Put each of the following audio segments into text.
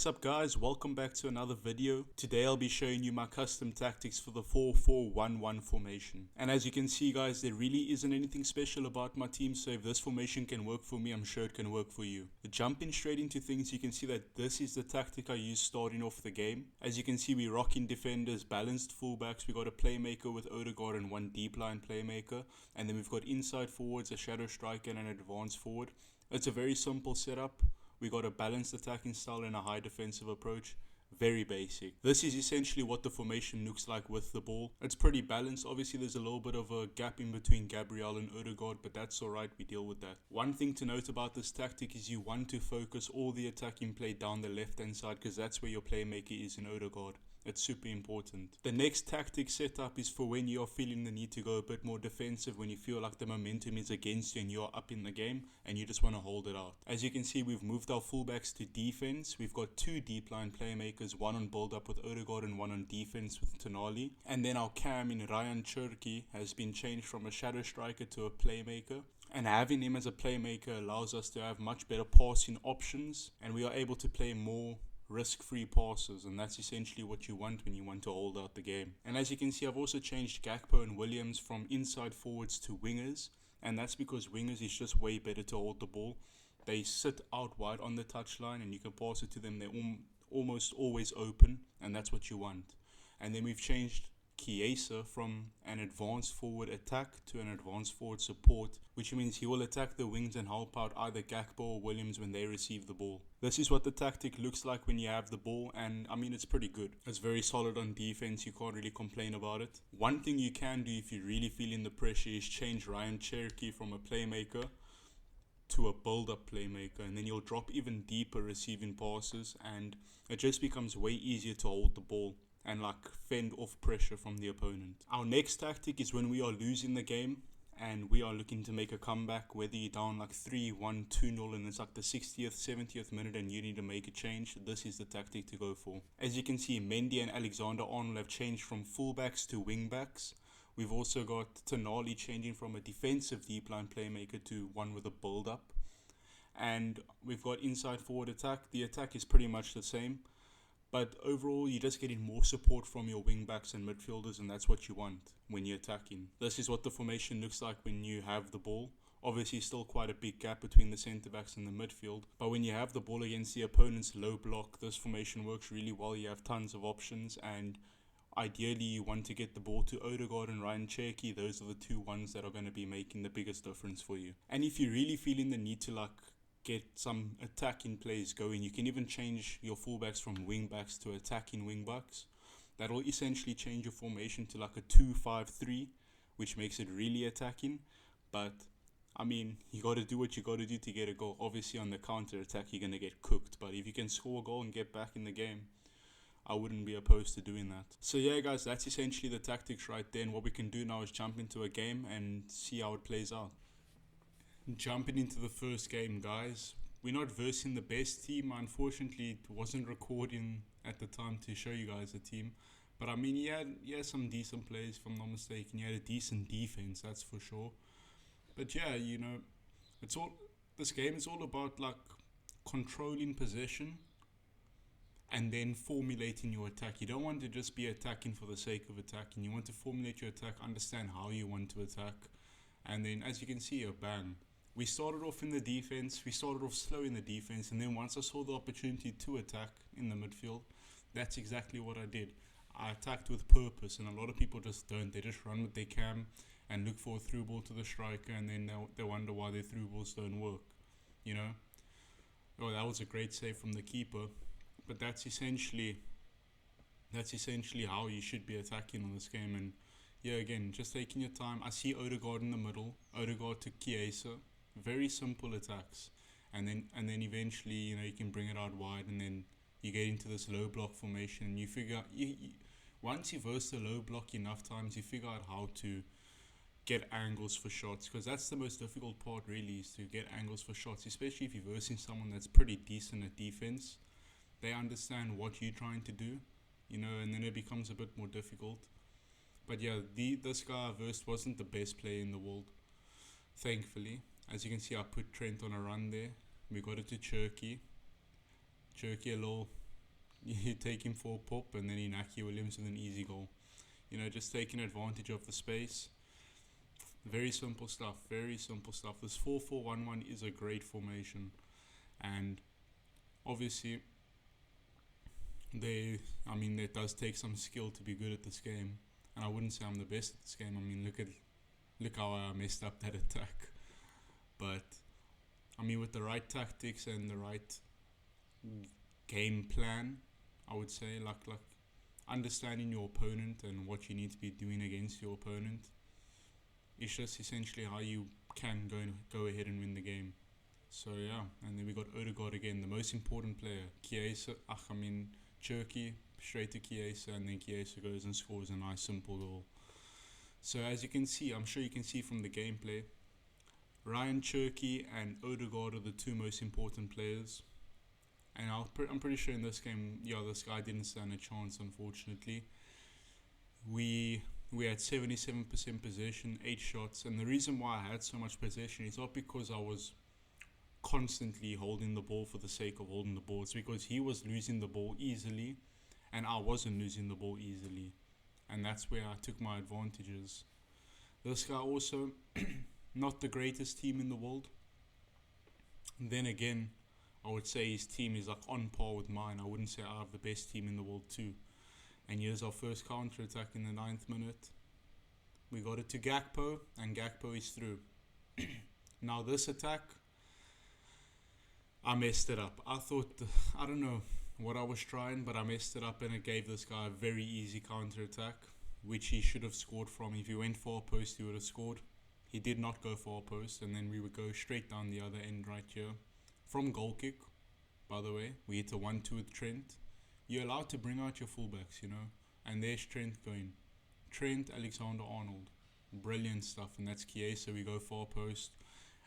What's up guys, welcome back to another video. Today I'll be showing you my custom tactics for the 4-4-1-1 formation. And as you can see guys, there really isn't anything special about my team, so if this formation can work for me, I'm sure it can work for you. Jumping straight into things, you can see that this is the tactic I use starting off the game. As you can see, we rocking defenders, balanced fullbacks, we got a playmaker with Odegaard and one deep line playmaker, and then we've got inside forwards, a shadow striker and an advanced forward. It's a very simple setup. We got a balanced attacking style and a high defensive approach. Very basic. This is essentially what the formation looks like with the ball. It's pretty balanced. Obviously there's a little bit of a gap in between Gabriel and Odegaard, but that's alright, we deal with that. One thing to note about this tactic is you want to focus all the attacking play down the left hand side, because that's where your playmaker is in Odegaard. It's super important. The next tactic setup is for when you're feeling the need to go a bit more defensive, when you feel like the momentum is against you and you're up in the game and you just want to hold it out. As you can see, we've moved our fullbacks to defense. We've got two deep line playmakers, one on build up with Odegaard and one on defense with Tonali. And then our cam in Ryan Cherki has been changed from a shadow striker to a playmaker. And having him as a playmaker allows us to have much better passing options, and we are able to play more risk-free passes, and that's essentially what you want when you want to hold out the game. And as you can see, I've also changed Gakpo and Williams from inside forwards to wingers, and that's because wingers is just way better to hold the ball. They sit out wide on the touchline and you can pass it to them. They're almost always open, and that's what you want. And then we've changed Chiesa from an advanced forward attack to an advanced forward support, which means he will attack the wings and help out either Gakpo or Williams when they receive the ball. This is what the tactic looks like when you have the ball, and I mean, it's pretty good. It's very solid on defense, you can't really complain about it. One thing you can do if you're really feeling the pressure is change Ryan Cherki from a playmaker to a build-up playmaker, and then you'll drop even deeper receiving passes, and it just becomes way easier to hold the ball and fend off pressure from the opponent. Our next tactic is when we are losing the game and we are looking to make a comeback, whether you're down 3-1, 2-0 and it's the 60th, 70th minute and you need to make a change. This is the tactic to go for. As you can see, Mendy and Alexander-Arnold have changed from fullbacks to wingbacks. We've also got Tonali changing from a defensive deep line playmaker to one with a build-up. And we've got inside forward attack. The attack is pretty much the same, but overall, you're just getting more support from your wing-backs and midfielders, and that's what you want when you're attacking. This is what the formation looks like when you have the ball. Obviously, still quite a big gap between the centre-backs and the midfield, but when you have the ball against the opponent's low block, this formation works really well. You have tons of options, and ideally, you want to get the ball to Odegaard and Ryan Cherki. Those are the two ones that are going to be making the biggest difference for you. And if you're really feeling the need to get some attacking plays going, you can even change your fullbacks from wingbacks to attacking wingbacks. That will essentially change your formation to a 2-5-3, which makes it really attacking. But I mean, you got to do what you got to do to get a goal. Obviously on the counter attack you're going to get cooked, but if you can score a goal and get back in the game, I wouldn't be opposed to doing that. So yeah guys, that's essentially the tactics right there, and what we can do now is jump into a game and see how it plays out. Jumping into the first game, guys. We're not versing the best team. Unfortunately, it wasn't recording at the time to show you guys the team. But I mean, he had some decent plays, if I'm not mistaken. He had a decent defense, that's for sure. But yeah, this game is all about controlling possession and then formulating your attack. You don't want to just be attacking for the sake of attacking. You want to formulate your attack, understand how you want to attack, and then as you can see, bang. We started off in the defense, we started off slow in the defense, and then once I saw the opportunity to attack in the midfield, that's exactly what I did. I attacked with purpose, and a lot of people just don't. They just run with their cam and look for a through ball to the striker, and then they wonder why their through balls don't work, Oh, that was a great save from the keeper, but that's essentially how you should be attacking on this game. And yeah, again, just taking your time. I see Odegaard in the middle, Odegaard to Chiesa. Very simple attacks, and then eventually you can bring it out wide, and then you get into this low block formation, and you figure out once you've versed the low block enough times, you figure out how to get angles for shots, because that's the most difficult part really, is to get angles for shots, especially if you're versing someone that's pretty decent at defense. They understand what you're trying to do, and then it becomes a bit more difficult. But yeah, this guy I versed wasn't the best player in the world, thankfully. As you can see, I put Trent on a run there. We got it to Cherki. Cherki a little you take him for a pop, and then Inaki Williams with an easy goal. You know, just taking advantage of the space. Very simple stuff. Very simple stuff. This 4-4-1-1 is a great formation, and obviously, there does take some skill to be good at this game, and I wouldn't say I'm the best at this game. I mean, look how I messed up that attack. But I mean, with the right tactics and the right game plan, I would say, like understanding your opponent and what you need to be doing against your opponent, it's just essentially how you can go ahead and win the game. So yeah, and then we got Odegaard again, the most important player. Cherky, straight to Chiesa, and then Chiesa goes and scores a nice simple goal. So as you can see, I'm sure you can see from the gameplay, Ryan Cherky and Odegaard are the two most important players. And I'm pretty sure in this game, this guy didn't stand a chance, unfortunately. We had 77% possession, 8 shots, and the reason why I had so much possession is not because I was constantly holding the ball for the sake of holding the ball. It's because he was losing the ball easily, and I wasn't losing the ball easily. And that's where I took my advantages. This guy also, not the greatest team in the world. And then again, I would say his team is like on par with mine. I wouldn't say I have the best team in the world too. And here's our first counter attack in the 9th minute. We got it to Gakpo, and Gakpo is through. Now this attack, I messed it up. I don't know what I was trying, but I messed it up, and it gave this guy a very easy counter attack, which he should have scored from. If he went for a post, he would have scored. He did not go for a post, and then we would go straight down the other end right here. From goal kick, by the way, we hit a 1-2 with Trent. You're allowed to bring out your fullbacks, you know, and there's Trent going. Trent Alexander-Arnold. Brilliant stuff, and that's Chiesa. We go for a post,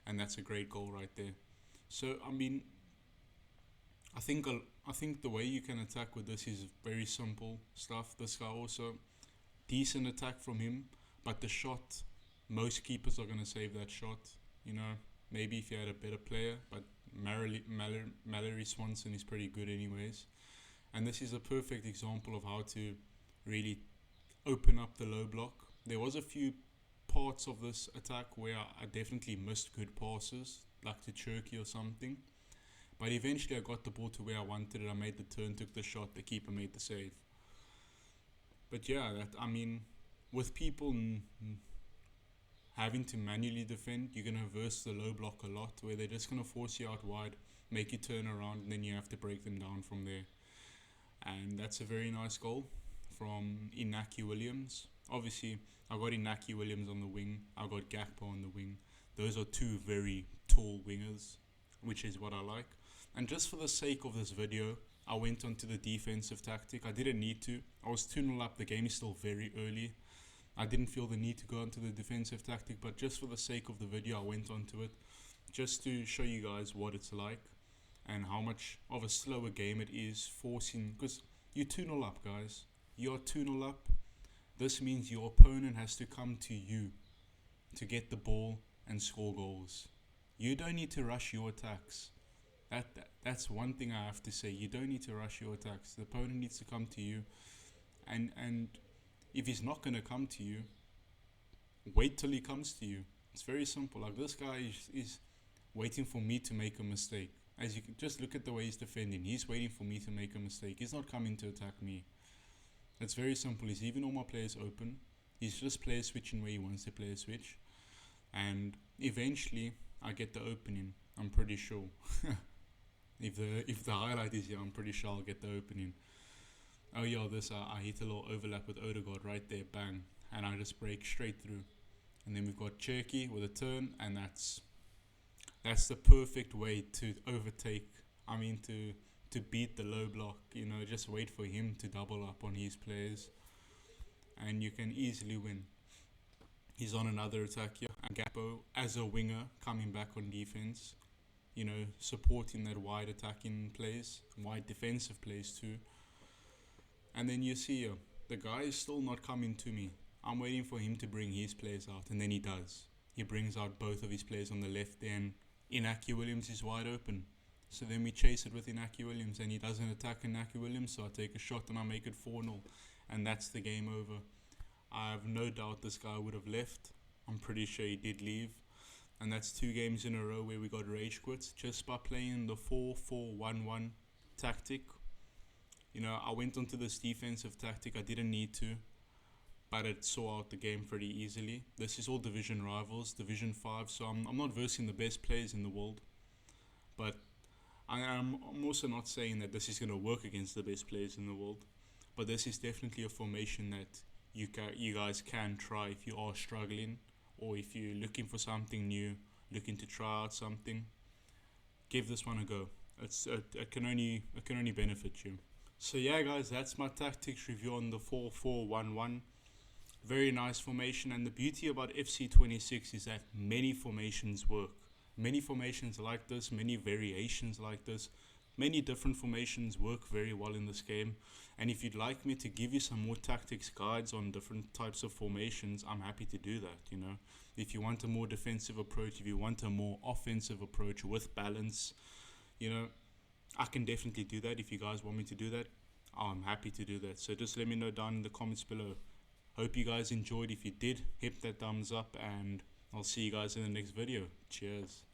and that's a great goal right there. So, I mean, I think the way you can attack with this is very simple stuff. This guy also, decent attack from him, but the shot, most keepers are going to save that shot. You know, maybe if you had a better player, but Mallory Swanson is pretty good anyways. And this is a perfect example of how to really open up the low block. There was a few parts of this attack where I definitely missed good passes, like to Cherky or something. But eventually I got the ball to where I wanted it. I made the turn, took the shot, the keeper made the save. But yeah, with people having to manually defend, you're going to verse the low block a lot, where they're just going to force you out wide, make you turn around, and then you have to break them down from there. And that's a very nice goal from Inaki Williams. Obviously, I got Inaki Williams on the wing, I got Gakpo on the wing. Those are two very tall wingers, which is what I like. And just for the sake of this video, I went onto the defensive tactic. I didn't need to. I was 2-0 up. The game is still very early. I didn't feel the need to go onto the defensive tactic, but just for the sake of the video, I went onto it just to show you guys what it's like and how much of a slower game it is, forcing, because you're 2-0 up, guys. You're 2-0 up. This means your opponent has to come to you to get the ball and score goals. You don't need to rush your attacks. That's one thing I have to say. You don't need to rush your attacks. The opponent needs to come to you, and if he's not going to come to you, wait till he comes to you. It's very simple. Like, this guy is waiting for me to make a mistake. As you can just look at the way he's defending. He's waiting for me to make a mistake. He's not coming to attack me. It's very simple. He's leaving all my players open. He's just player switching where he wants to player switch. And eventually, I get the opening. I'm pretty sure. If the highlight is here, I'm pretty sure I'll get the opening. Oh yeah, I hit a little overlap with Odegaard right there, bang, and I just break straight through. And then we've got Cherky with a turn, and that's the perfect way to overtake. To beat the low block. You know, just wait for him to double up on his players, and you can easily win. He's on another attack here, and Gakpo as a winger coming back on defense. You know, supporting that wide attacking plays, wide defensive plays too. And then you see the guy is still not coming to me. I'm waiting for him to bring his players out, and then he does. He brings out both of his players on the left, and Inaki Williams is wide open. So then we chase it with Inaki Williams, and he doesn't attack Inaki Williams, so I take a shot and I make it 4-0, and that's the game over. I have no doubt this guy would have left. I'm pretty sure he did leave. And that's 2 games in a row where we got rage quits just by playing the 4-4-1-1 tactic. You know, I went onto this defensive tactic. I didn't need to, but it saw out the game pretty easily. This is all division rivals, Division 5, so I'm not versing the best players in the world. But I'm also not saying that this is going to work against the best players in the world. But this is definitely a formation that you guys can try if you are struggling, or if you're looking for something new, looking to try out something. Give this one a go. It can only benefit you. So yeah, guys, that's my tactics review on the 4-4-1-1. Very nice formation, and the beauty about FC26 is that many formations work. Many formations like this, many variations like this, many different formations work very well in this game. And if you'd like me to give you some more tactics guides on different types of formations, I'm happy to do that, you know. If you want a more defensive approach, if you want a more offensive approach with balance, you know, I can definitely do that. If you guys want me to do that, I'm happy to do that. So just let me know down in the comments below. Hope you guys enjoyed. If you did, hit that thumbs up, and I'll see you guys in the next video. Cheers.